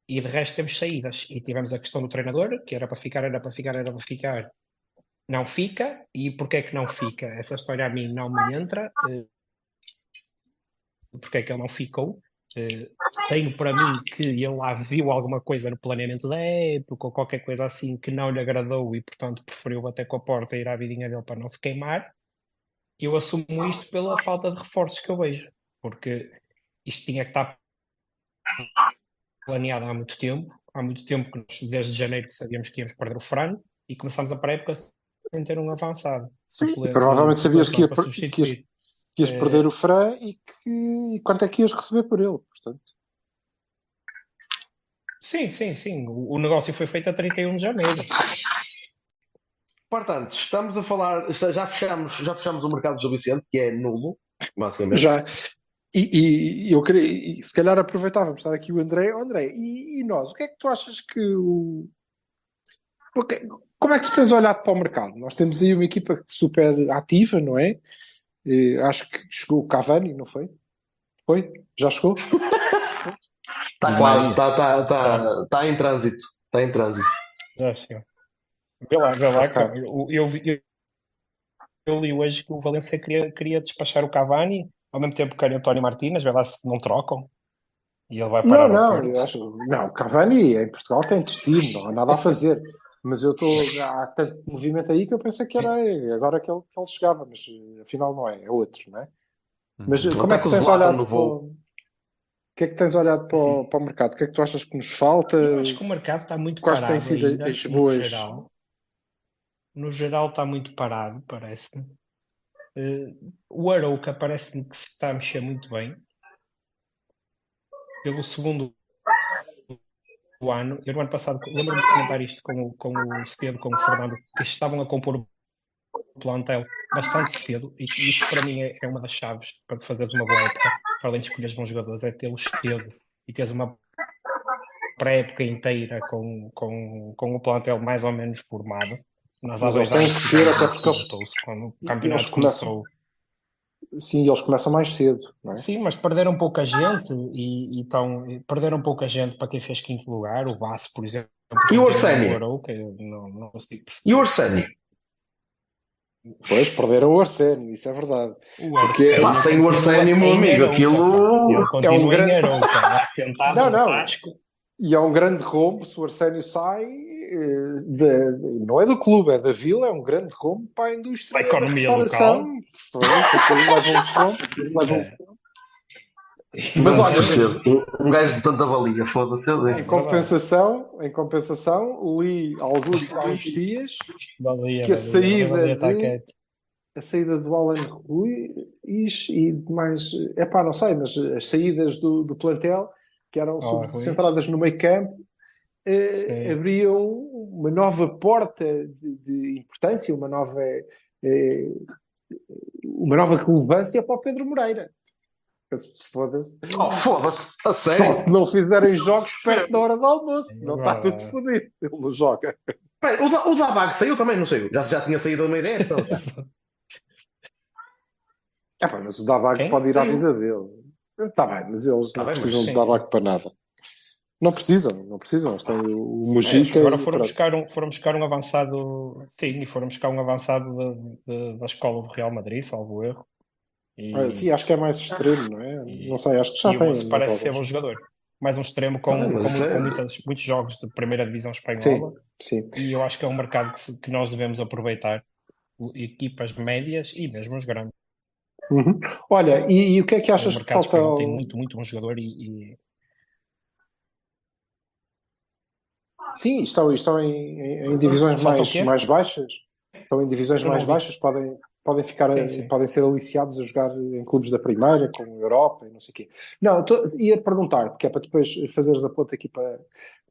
E de resto temos saídas. E tivemos a questão do treinador, que era para ficar, era para ficar, era para ficar. Não fica. E porquê é que não fica? Essa história a mim não me entra. Porque é que ele não ficou? Tenho para mim que ele lá viu alguma coisa no planeamento da época ou qualquer coisa assim que não lhe agradou e, portanto, preferiu bater com a porta e ir à vidinha dele para não se queimar. Eu assumo isto pela falta de reforços que eu vejo, porque isto tinha que estar planeado há muito tempo que nós, desde janeiro que sabíamos que íamos perder o Fran e começámos a pré-época sem ter um avançado. Sim, Suplente, provavelmente sabias que para substituir. ias perder o Fran e quanto é que ias receber por ele, portanto. Sim. O negócio foi feito a 31 de janeiro. Portanto, estamos a falar, já fechamos o mercado do Gil Vicente, que é nulo, basicamente. Já. E eu queria, e se calhar aproveitávamos estar aqui o André. André, e nós? O que é que tu achas que como é que tu tens olhado para o mercado? Nós temos aí uma equipa super ativa, não é? Acho que chegou o Cavani, não foi? Foi? Já chegou? Está quase, está em trânsito. Está em trânsito. Já chegou. Vê lá. Okay. Eu li hoje que o Valência queria despachar o Cavani, ao mesmo tempo que o António Martínez, vê lá se não trocam. E ele vai parar ao Porto. Não, o Cavani em Portugal tem destino, não há nada a fazer. Mas há tanto movimento aí que eu pensei que era agora que ele chegava, mas afinal não é outro, não é? Mas como é que tens olhado para o que é que tens olhado para o mercado? O que é que tu achas que nos falta? Eu acho que o mercado está muito Quais parado têm sido ainda, as boas? No geral está muito parado, parece-me. O Arouca parece-me que se está a mexer muito bem. Pelo segundo ano, eu no ano passado lembro-me de comentar isto com o Cedo, com o Fernando, que estavam a compor o plantel bastante cedo, e isto para mim é uma das chaves para fazeres uma boa época, para além de escolheres bons jogadores, é tê-los cedo e teres uma pré-época inteira com o plantel mais ou menos formado. Nós há 2 anos quando o campeonato começou. Sim, eles começam mais cedo, não é? Sim, mas perderam pouca gente perderam pouca gente para quem fez quinto lugar, o Basso, por exemplo. E o Arsénio? Não consigo perceber. E o Arsénio? Pois, perderam o Arsénio, isso é verdade. Sem o Arsénio, meu amigo, aquilo é um grande... Não. E é um grande rombo se o Arsénio sai, não é do clube, é da Vila, é um grande rombo para a indústria da restauração. Mas olha, um gajo de tanta valia, foda-se. Em compensação, li alguns há uns dias que a saída do Alan Ruiz e mais, não sei, mas as saídas do plantel, que eram centradas no meio campo, abriam uma nova porta de importância, uma nova relevância para o Pedro Moreira. Foda-se. Foda-se, a sério? Não fizerem jogos perto da hora do almoço, não está tudo fodido. Ele não joga. O Zabag saiu também, não sei. Já tinha saído uma ideia. Então, mas o Zabag pode ir à vida dele. Está bem, mas eles não precisam de Zabag para nada. Não precisam. Eles têm o Mujica. Agora foram buscar um avançado. Sim, e foram buscar um avançado da escola do Real Madrid, salvo erro. Sim, acho que é mais extremo, não é? Não sei, acho que já tem. Parece ser bom jogador. Mais um extremo com muitos jogos de primeira divisão espanhola. Sim. E eu acho que é um mercado que nós devemos aproveitar. Equipas médias e mesmo os grandes. Uhum. Olha, e o que é que achas que falta? Tem muito bom jogador Sim, estão em divisões mais baixas. Estão em divisões mais baixas, podem ficar, podem ser aliciados a jogar em clubes da primeira, com a Europa e não sei o quê. Não, ia perguntar, porque é para depois fazeres a ponta aqui para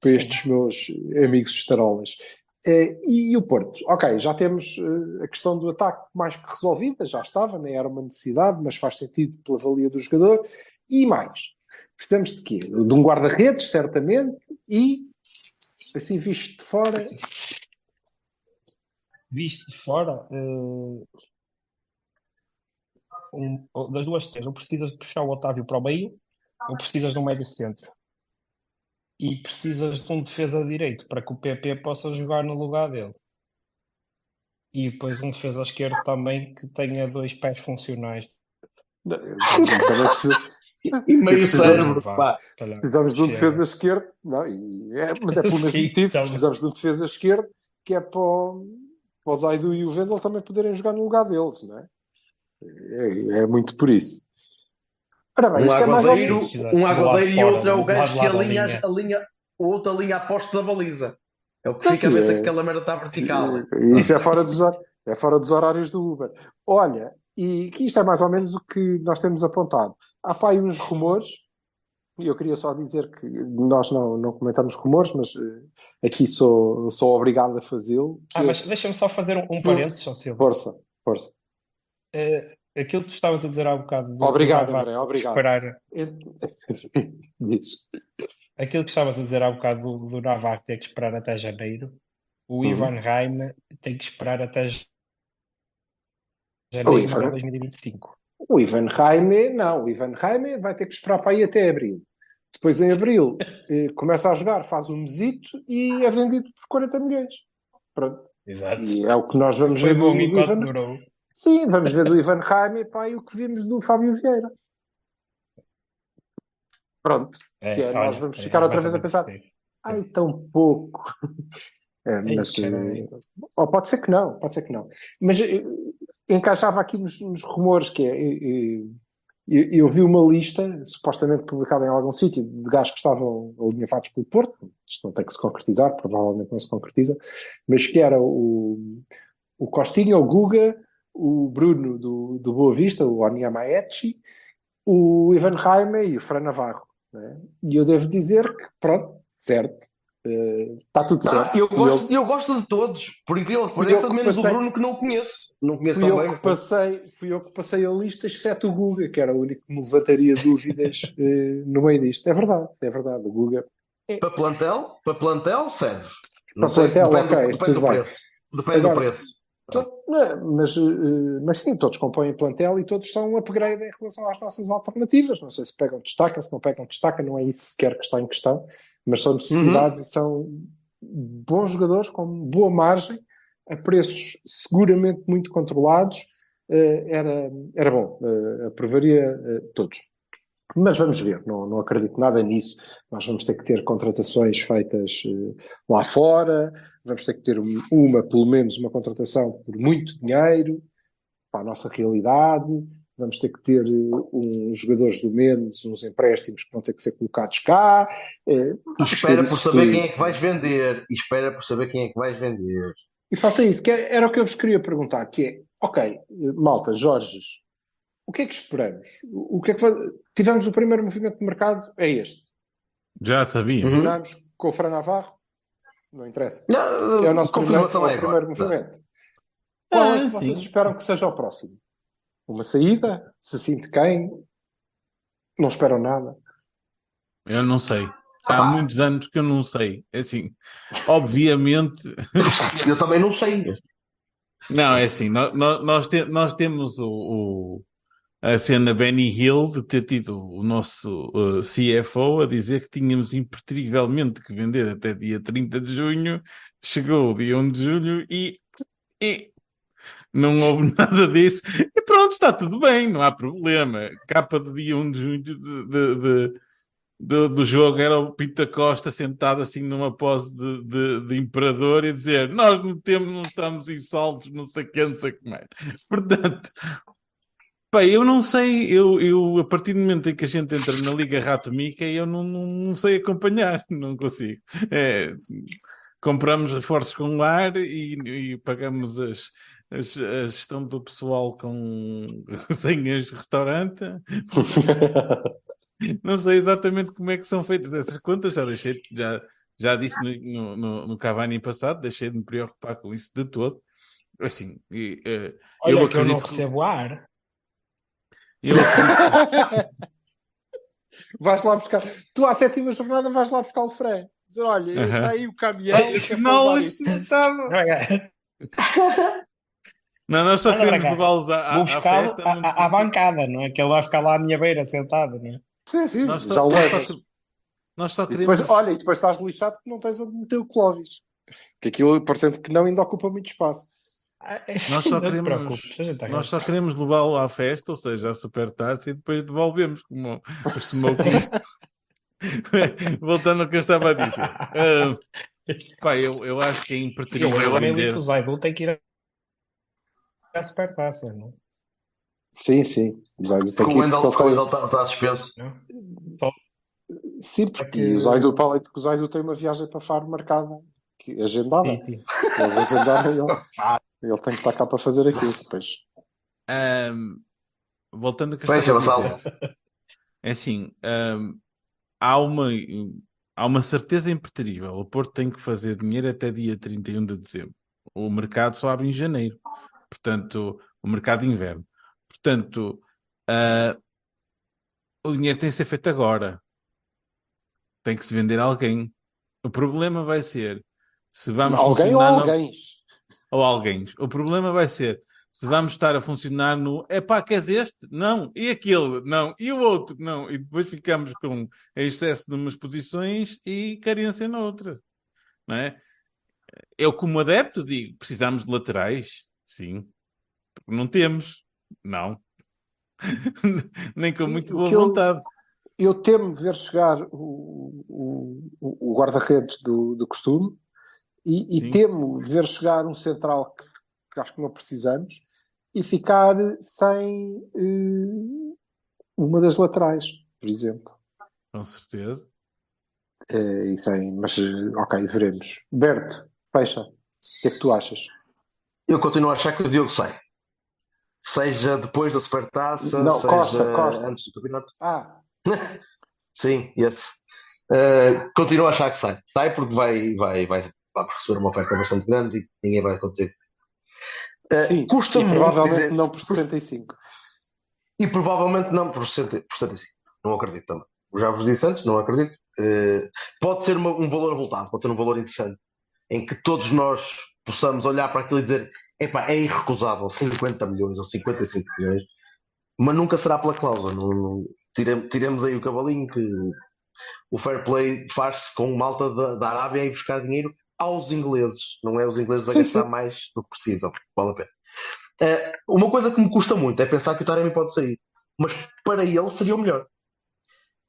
estes meus amigos estarolas. E o Porto? Ok, já temos a questão do ataque mais que resolvida, já estava, nem era uma necessidade, mas faz sentido pela valia do jogador. E mais? Precisamos de quê? De um guarda-redes, certamente, e assim visto de fora... Visto de fora... das duas três, ou precisas de puxar o Otávio para o meio, ou precisas de um médio centro. E precisas de um defesa direito para que o PP possa jogar no lugar dele. E depois um defesa esquerdo também que tenha 2 pés funcionais. Também precisa... E meio cérebro, pá. Precisamos de um defesa esquerdo, não, mas é pelo mesmo motivo, precisamos de um defesa esquerdo que é para o Zaidu e o Vendel também poderem jogar no lugar deles, não é? É muito por isso. Ora bem, um aguadeiro e outro é o gajo que alinha, o outro alinha a poste da baliza. É o que fica a ver se aquela merda está vertical. Isso é fora dos horários do Uber. Olha, e que isto é mais ou menos o que nós temos apontado. Há pá aí uns rumores, e eu queria só dizer que nós não comentamos rumores, mas aqui sou obrigado a fazê-lo. Mas deixa-me só fazer um parênteses, só Silvio. Força. Aquilo que tu estavas a dizer há um bocado... Obrigado, André, obrigado. Diz. Aquilo que estavas a dizer há um bocado do Navarro ter que esperar até janeiro, o Ivan Reim tem que esperar até janeiro de 2025. O Ivan Reim vai ter que esperar para ir até abril. Depois em abril começa a jogar, faz um mesito e é vendido por 40 milhões. Pronto. Exato. E é o que nós vamos ver do Ivan. Sim, vamos ver do Ivan Reim e o que vimos do Fábio Vieira. Pronto. Nós vamos ficar outra vez a pensar. Ai, tão pouco. Ou pode ser que não. Mas encaixava aqui nos rumores que eu vi uma lista, supostamente publicada em algum sítio, de gajos que estavam alinhavados pelo Porto. Isto não tem que se concretizar, provavelmente não se concretiza, mas que era o Costinha, o Guga, o Bruno do Boa Vista, o Onyemaechi, o Ivan Reim e o Fran Navarro. Né? E eu devo dizer que, pronto, certo, está tudo certo. Eu gosto de todos, por incrível que pareça, menos o Bruno que não conheço. Não conheço fui também. Fui eu que passei a lista, exceto o Guga, que era o único que me levantaria dúvidas no meio disto. É verdade, o Guga. Para plantel serve. Não sei, depende do preço. Depende do preço. Mas sim, todos compõem plantel e todos são um upgrade em relação às nossas alternativas. Não sei se pegam destaca, se não pegam destaca, não é isso sequer que está em questão, mas são necessidades e são bons jogadores com boa margem, a preços seguramente muito controlados. Era bom, aprovaria todos. Mas vamos ver, não acredito nada nisso. Nós vamos ter que ter contratações feitas lá fora, vamos ter que ter pelo menos uma contratação por muito dinheiro para a nossa realidade, vamos ter que ter uns jogadores do Mendes, uns empréstimos que vão ter que ser colocados cá. Espera por saber quem é que vais vender. E falta isso, que era o que eu vos queria perguntar, que é, ok, malta, Jorge, o que é que esperamos? O que é que tivemos o primeiro movimento de mercado, é este. Já sabia. Assinamos com o Fran Navarro? Não interessa. Não, é o nosso confirmação primeiro movimento. Qual é que vocês esperam que seja o próximo? Uma saída? Se sim, de quem? Não esperam nada? Eu não sei. Há muitos anos que eu não sei. Assim, obviamente... Eu também não sei. Não, é assim, nós temos a cena Benny Hill de ter tido o nosso CFO a dizer que tínhamos impertrivelmente que vender até dia 30 de junho, chegou o dia 1 de julho e não houve nada disso. E pronto, está tudo bem, não há problema. Capa do dia 1 de junho do jogo era o Pinto Costa sentado assim numa pose de imperador e dizer nós não estamos em saldos, não sei o que mais. Portanto... Bem, eu não sei, eu a partir do momento em que a gente entra na Liga Rato Mickey, eu não sei acompanhar, não consigo. Compramos reforços com o ar e pagamos a gestão do pessoal com senhas de restaurante. Não sei exatamente como é que são feitas essas contas, já disse no Cavani passado, deixei de me preocupar com isso de todo. Assim, eu acredito que eu não recebo ar. Vais lá buscar. Tu à 7ª jornada vais lá buscar o Fran. Dizer, olha, está aí o caminhão. Não, isto não estava. Não, nós só Anda para queremos cá. levá-los Vou à buscá-lo festa. à bancada, não é? Que ele vai ficar lá à minha beira sentado, não é? Sim, Nós já só, o nós levas. só, nós só E depois, queremos. olha, e depois estás lixado que não tens onde meter o Clóvis. Que aquilo, parecendo que não, ainda ocupa muito espaço. Nós só Não te queremos, preocupes, a gente nós arranja. só queremos levá-lo à festa, ou seja, à supertaça, e depois devolvemos como os smokings. Voltando ao que eu estava a dizer. Pá, eu acho que é Eu impertrível também li que vender. o Zaidu tem que ir à supertaça, não Sim, sim. Já tem Com que o ir porque Wendel ele tem... está suspenso. é? Só Sim, porque o Zaidu, para além de que o Zaidu tem uma viagem para Faro marcada, agendada. Sim. Eles agendaram ele tem que estar cá para fazer aquilo. Depois. Voltando ao que eu Fecha, estava a Vassalo. dizer. É assim, há uma certeza impertrível. O Porto tem que fazer dinheiro até dia 31 de dezembro. O mercado só abre em janeiro. Portanto, o mercado de inverno. Portanto, o dinheiro tem que ser feito agora. Tem que se vender a alguém. O problema vai ser se vamos Alguém ou funcionar alguém? ou alguém. O problema vai ser se vamos estar a funcionar no epá, queres este? Não. E aquele? Não. E o outro? Não. E depois ficamos com excesso de umas posições e carência na outra. Não é? Eu, como adepto, digo, precisamos de laterais? Sim. Porque não temos. Não. Nem com Sim, muito o boa que vontade. eu temo ver chegar o guarda-redes do costume e Sim. temo ver chegar um central que acho que não precisamos e ficar sem uma das laterais, por exemplo. Com certeza. E sem, mas ok, veremos. Berto, fecha. O que é que tu achas? Eu continuo a achar que o Diogo sai. Seja depois da Supertaça, Não, seja Costa. antes do campeonato. Sim, esse. Continuo a achar que sai. Sai porque vai receber uma oferta bastante grande e ninguém vai acontecer que sai. Sim, Custa e muito provavelmente dizer, não por 75. E provavelmente não por 75. Não acredito também. Já vos disse antes, não acredito. Pode ser um valor avultado, pode ser um valor interessante, em que todos nós possamos olhar para aquilo e dizer epá, é irrecusável 50 milhões ou 55 milhões, mas nunca será pela cláusula. Tiremos aí o cavalinho que o fair play faz-se com malta da Arábia e buscar dinheiro aos ingleses, não é os ingleses a gastar mais do que precisam, vale a pena. Uma coisa que me custa muito é pensar que o Taremi pode sair, mas para ele seria o melhor.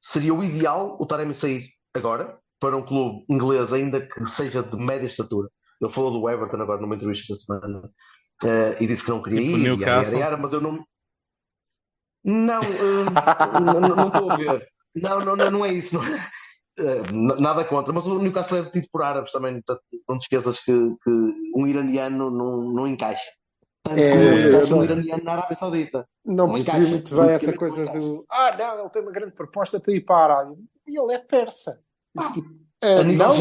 Seria o ideal o Taremi sair agora para um clube inglês, ainda que seja de média estatura. Ele falou do Everton agora numa entrevista esta semana e disse que não queria Tipo ir, Newcastle. mas eu não. Não estou a ver. Não é isso. Nada contra, mas o Newcastle é detido por árabes também. Não te esqueças que um iraniano não encaixa. Tanto como um iraniano na Arábia Saudita. Não percebi muito bem essa coisa do não, ele tem uma grande proposta para ir para a Arábia. E ele é persa. A nível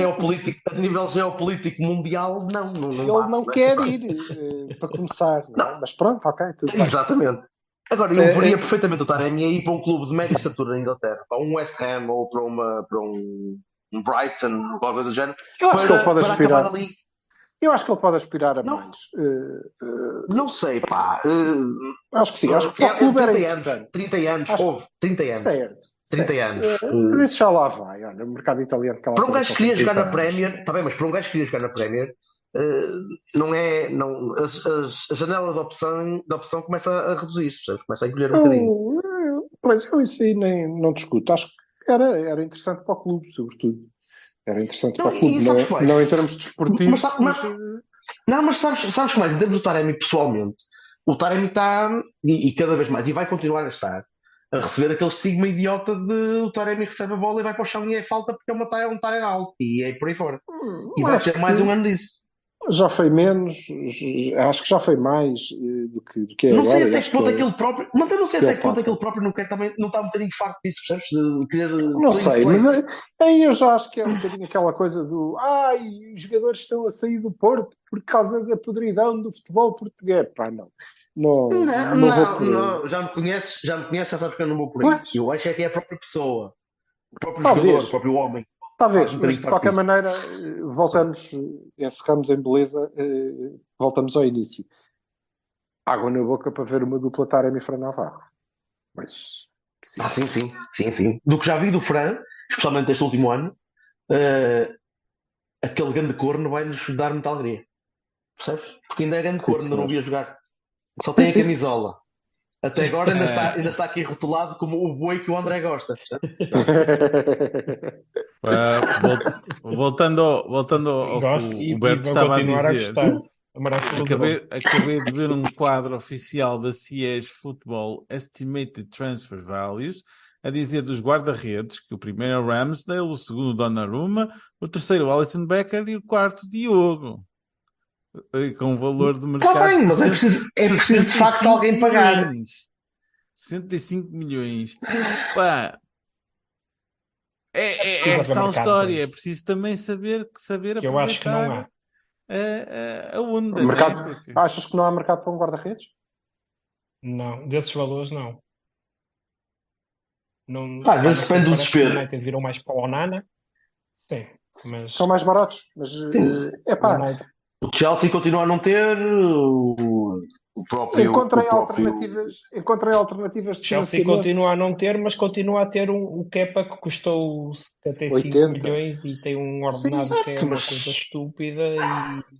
geopolítico mundial, não ele não quer ir para começar, não. Mas pronto, ok, tudo bem. Exatamente. Agora, eu veria perfeitamente o Taremi a ir para um clube de média estatura na Inglaterra, para um West Ham ou para um Brighton, ou qualquer coisa do género. Eu acho que ele pode aspirar ali. Eu acho que ele pode aspirar a mais. Não sei, pá. Acho que sim. Acho que o clube era interessante. 30 anos. Certo. 30 anos. Mas isso já lá vai. Olha, o mercado italiano... Para um gajo que queria jogar na Premier... Está bem, mas para um gajo que queria jogar na Premier... a janela de opção começa a reduzir-se. Começa a encolher um bocadinho. Mas eu isso aí não discuto. Acho que era interessante para o clube, sobretudo. Era interessante para o clube, não em termos desportivos. Mas sabes que mais, em termos do Taremi pessoalmente, o Taremi está, e cada vez mais, e vai continuar a estar, a receber aquele estigma idiota de o Taremi recebe a bola e vai para o chão e é falta porque é um Taremi alto, e é por aí fora. E vai ser mais um ano disso. Já foi menos, acho que já foi mais do que é não agora. Sei até que ponto aquele próprio, mas eu não sei até que ponto aquele próprio não quer também, não está um bocadinho farto disso, percebes? De querer. Não sei, mas aí eu já acho que é um bocadinho aquela coisa do os jogadores estão a sair do Porto por causa da podridão do futebol português. Pá, não já me conheces, já sabes que eu não vou por aí. Eu acho que é a própria pessoa, o próprio jogador, o próprio homem. Talvez, mas de qualquer maneira voltamos, encerramos em beleza, voltamos ao início. água na boca para ver uma dupla Taremi e Fran Navarro. Mas sim. Sim. Do que já vi do Fran, especialmente este último ano, aquele grande corno vai-nos dar muita alegria. Percebes? Porque ainda é grande corno, ainda não via jogar. Só tem a camisola. Até agora ainda está aqui rotulado como o boi que o André gosta. Voltando ao que o Berto estava a dizer. Acabei de ver um quadro oficial da CIES Football Estimated Transfer Values a dizer dos guarda-redes que o primeiro é o Ramsdale, o segundo o Donnarumma, o terceiro o Alisson Becker e o quarto o Diogo. Com um valor de mercado. Está bem, mas é preciso de facto alguém pagar. 65 milhões. Pá, é tal história. É preciso também saber aproveitar. Eu acho que não há. A onda. Mercado, né? Porque... Achas que não há mercado para um guarda-redes? Não, desses valores não. Mas depende do desespero. O United viram mais para o Onana. Sim, mas... São mais baratos, mas o Chelsea continua a não ter o próprio. Encontrei alternativas de Chelsea continua a não ter, mas continua a ter o Kepa que custou 75 milhões e tem um ordenado que é uma coisa estúpida e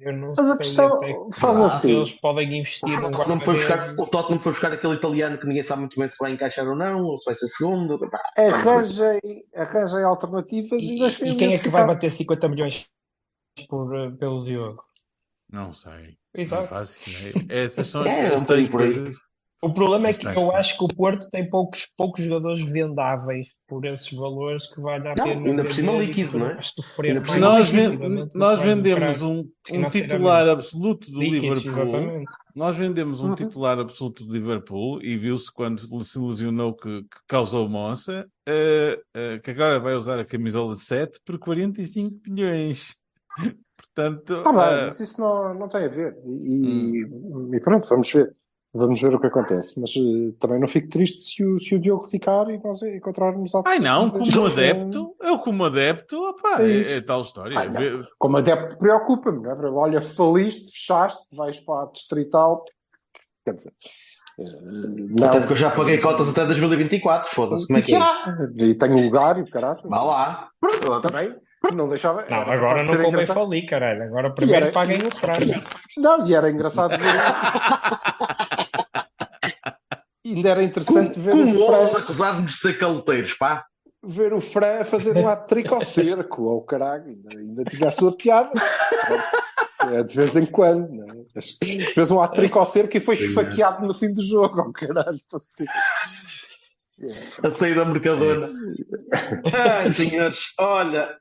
eu não sei a questão até faz assim. Eles podem investir num guarda-redes. O Tottenham foi buscar aquele italiano que ninguém sabe muito bem se vai encaixar ou não, ou se vai ser segundo. Arranjei alternativas e quem é que vai bater 50 milhões pelo Diogo? Não sei. Exato. Não faço ideia. Essas são as três coisas. O problema é que eu acho que o Porto tem poucos jogadores vendáveis por esses valores que vale a pena. Ainda por cima líquido, não é? Nós vendemos um titular absoluto do Liquids, Liverpool. Exatamente. Nós vendemos um titular absoluto do Liverpool e viu-se quando se ilusionou que causou moça, que agora vai usar a camisola 7 por 45 milhões. Portanto, mas isso não tem a ver. E pronto, vamos ver. Vamos ver o que acontece. Mas também não fico triste se o Diogo ficar e nós encontrarmos como adepto, é tal história. Como adepto preocupa-me, não é? Olha, faliste, fechaste, vais para a Distrital. Quer dizer... Até porque eu já paguei cotas até 2024, foda-se, como é que é? E tenho lugar e o caraças. Vá lá. Pronto, também. Não deixava. Não, agora não convém falir, caralho. Agora primeiro paguem o frango. Não, e era engraçado ver. Ainda era interessante ver o Fran acusar-nos de ser caloteiros, pá. Ver o Fran a fazer um ato-trico ao cerco, ao caralho. Ainda tinha a sua piada. De vez em quando, não é? Fez um ato-trico ao cerco e foi esfaqueado no fim do jogo, ao caralho. A sair da Mercadona. Senhores, olha,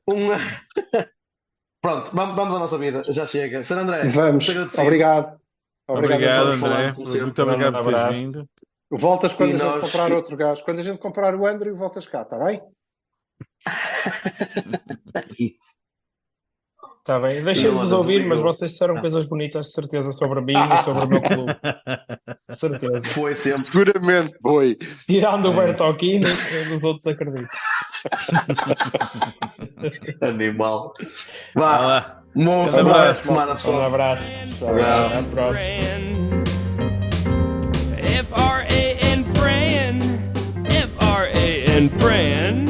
Pronto, vamos à nossa vida, já chega. Sr. André, vamos. Obrigado. Obrigado, André. Muito obrigado por teres vindo. Voltas quando a gente comprar outro gajo. Quando a gente comprar o André, voltas cá, está bem? Está bem, deixem-vos ouvir, mas vocês disseram coisas bonitas, de certeza, sobre mim e sobre o meu clube. De certeza. Foi sempre. Seguramente foi. Tirando o Bertocchini, os outros acredito. Animal. Vá. Bom semana, pessoal. Um abraço. Até a próxima. F-R-A-N friend.